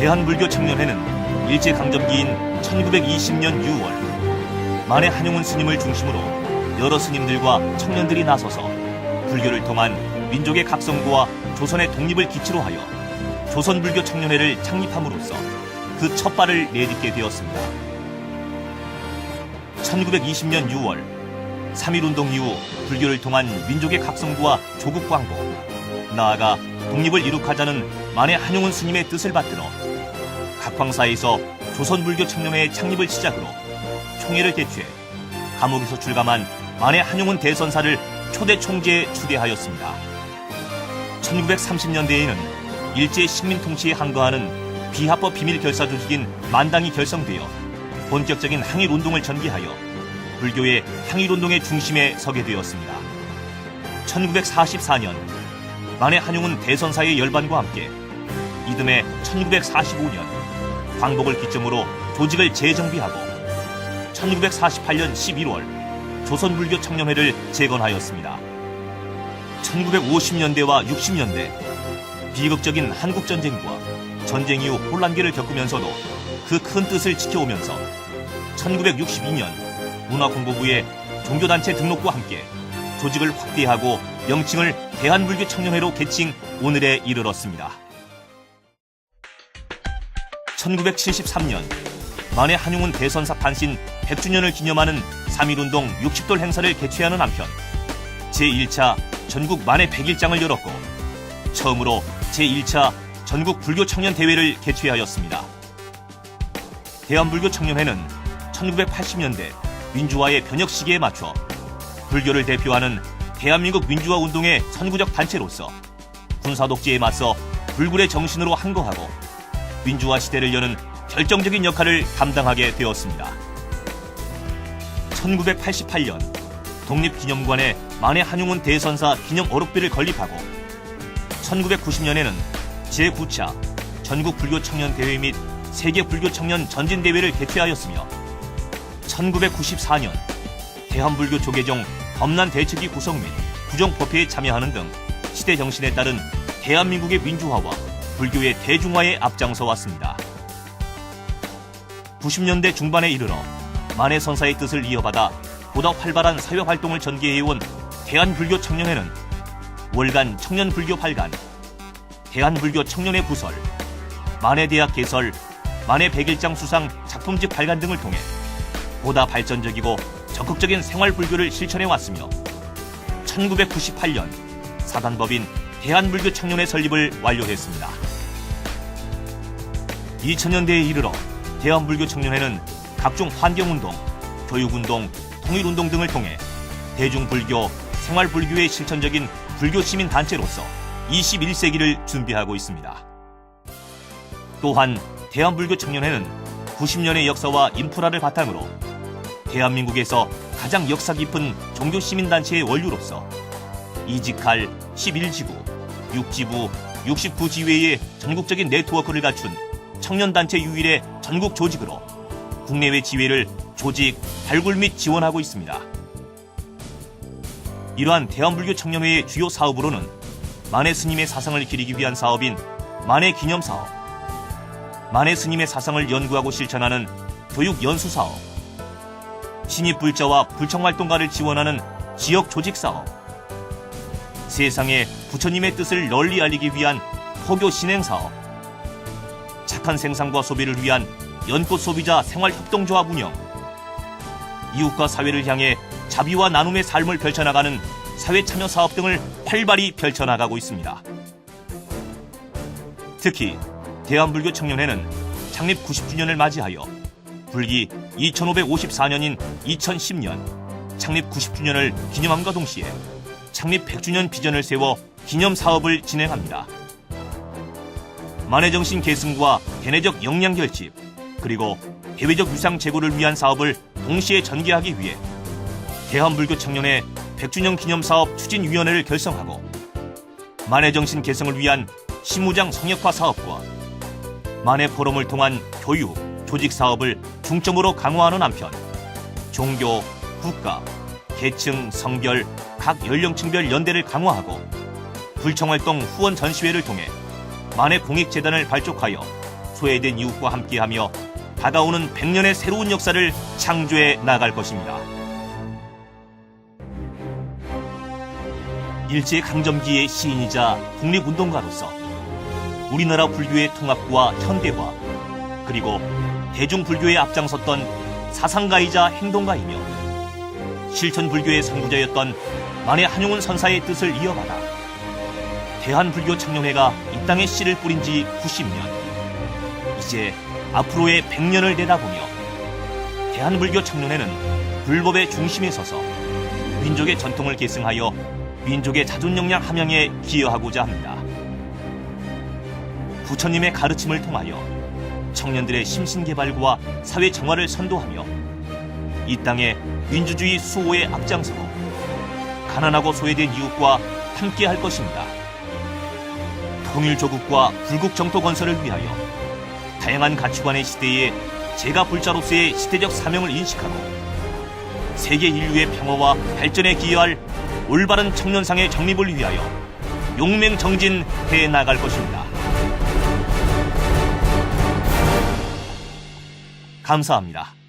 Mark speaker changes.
Speaker 1: 대한불교 청년회는 일제강점기인 1920년 6월 만해 한용운 스님을 중심으로 여러 스님들과 청년들이 나서서 불교를 통한 민족의 각성구와 조선의 독립을 기치로 하여 조선불교 청년회를 창립함으로써 그 첫 발을 내딛게 되었습니다. 1920년 6월 3.1운동 이후 불교를 통한 민족의 각성구와 조국 광복, 나아가 독립을 이룩하자는 만해 한용운 스님의 뜻을 받들어 각황사에서 조선불교 청년회의 창립을 시작으로 총회를 개최해 감옥에서 출감한 만해 한용운 대선사를 초대 총재에 추대하였습니다. 1930년대에는 일제 식민 통치에 항거하는 비합법 비밀 결사 조직인 만당이 결성되어 본격적인 항일운동을 전개하여 불교의 항일운동의 중심에 서게 되었습니다. 1944년 만해 한용운 대선사의 열반과 함께 이듬해 1945년 광복을 기점으로 조직을 재정비하고 1948년 11월 조선불교 청년회를 재건하였습니다. 1950년대와 60년대 비극적인 한국전쟁과 전쟁 이후 혼란기를 겪으면서도 그 큰 뜻을 지켜오면서 1962년 문화공보부의 종교단체 등록과 함께 조직을 확대하고 명칭을 대한불교 청년회로 개칭 오늘에 이르렀습니다. 1973년 만해 한용운 대선사 탄신 100주년을 기념하는 3.1운동 60돌 행사를 개최하는 한편 제1차 전국 만해 100일장을 열었고 처음으로 제1차 전국 불교 청년 대회를 개최하였습니다. 대한불교 청년회는 1980년대 민주화의 변혁 시기에 맞춰 불교를 대표하는 대한민국 민주화 운동의 선구적 단체로서 군사독재에 맞서 불굴의 정신으로 항거하고 민주화 시대를 여는 결정적인 역할을 감당하게 되었습니다. 1988년 독립기념관에 만해 한용운 대선사 기념 어록비를 건립하고 1990년에는 제9차 전국불교청년대회 및 세계불교청년 전진대회를 개최하였으며 1994년 대한불교 조계종 범난대책위 구성 및 구종법회에 참여하는 등 시대 정신에 따른 대한민국의 민주화와 불교의 대중화에 앞장서 왔습니다. 90년대 중반에 이르러 만해 선사의 뜻을 이어받아 보다 활발한 사회활동을 전개해온 대한불교 청년회는 월간 청년불교 발간, 대한불교 청년회 부설, 만해대학 개설, 만해 100일장 수상 작품집 발간 등을 통해 보다 발전적이고 적극적인 생활불교를 실천해왔으며 1998년 사단법인 대한불교 청년회 설립을 완료했습니다. 2000년대에 이르러 대한불교 청년회는 각종 환경운동, 교육운동, 통일운동 등을 통해 대중불교, 생활불교의 실천적인 불교시민단체로서 21세기를 준비하고 있습니다. 또한 대한불교 청년회는 90년의 역사와 인프라를 바탕으로 대한민국에서 가장 역사 깊은 종교시민단체의 원류로서 이직할 11지구, 6지부, 69지회의 전국적인 네트워크를 갖춘 청년단체 유일의 전국 조직으로 국내외 지회를 조직, 발굴 및 지원하고 있습니다. 이러한 대한불교 청년회의 주요 사업으로는 만해 스님의 사상을 기리기 위한 사업인 만해 기념사업, 만해 스님의 사상을 연구하고 실천하는 교육연수사업, 신입불자와 불청활동가를 지원하는 지역조직사업, 세상에 부처님의 뜻을 널리 알리기 위한 포교 신행사업, 착한 생산과 소비를 위한 연꽃 소비자 생활협동조합 운영, 이웃과 사회를 향해 자비와 나눔의 삶을 펼쳐나가는 사회참여사업 등을 활발히 펼쳐나가고 있습니다. 특히 대한불교 청년회는 창립 90주년을 맞이하여 불기 2554년인 2010년 창립 90주년을 기념함과 동시에 창립 100주년 비전을 세워 기념사업을 진행합니다. 만해정신 계승과 대내적 역량 결집, 그리고 대외적 유상 제고를 위한 사업을 동시에 전개하기 위해 대한불교 청년회 100주년 기념사업 추진위원회를 결성하고 만해정신 개성을 위한 시무장 성역화 사업과 만해 포럼을 통한 교육, 조직 사업을 중점으로 강화하는 한편 종교, 국가, 계층, 성별, 각 연령층별 연대를 강화하고 불청활동 후원 전시회를 통해 만해 공익재단을 발족하여 소외된 이웃과 함께하며 다가오는 100년의 새로운 역사를 창조해 나갈 것입니다. 일제강점기의 시인이자 독립운동가로서 우리나라 불교의 통합과 현대화, 그리고 대중불교에 앞장섰던 사상가이자 행동가이며 실천불교의 선구자였던 만해 한용운 선사의 뜻을 이어받아 대한불교 청년회가 이 땅에 씨를 뿌린 지 90년, 이제 앞으로의 100년을 내다보며 대한불교 청년회는 불법의 중심에 서서 민족의 전통을 계승하여 민족의 자존역량 함양에 기여하고자 합니다. 부처님의 가르침을 통하여 청년들의 심신개발과 사회 정화를 선도하며 이 땅의 민주주의 수호에 앞장서고 가난하고 소외된 이웃과 함께할 것입니다. 통일조국과 불국 정토 건설을 위하여 다양한 가치관의 시대에 제가 불자로서의 시대적 사명을 인식하고 세계 인류의 평화와 발전에 기여할 올바른 청년상의 정립을 위하여 용맹정진해 나갈 것입니다. 감사합니다.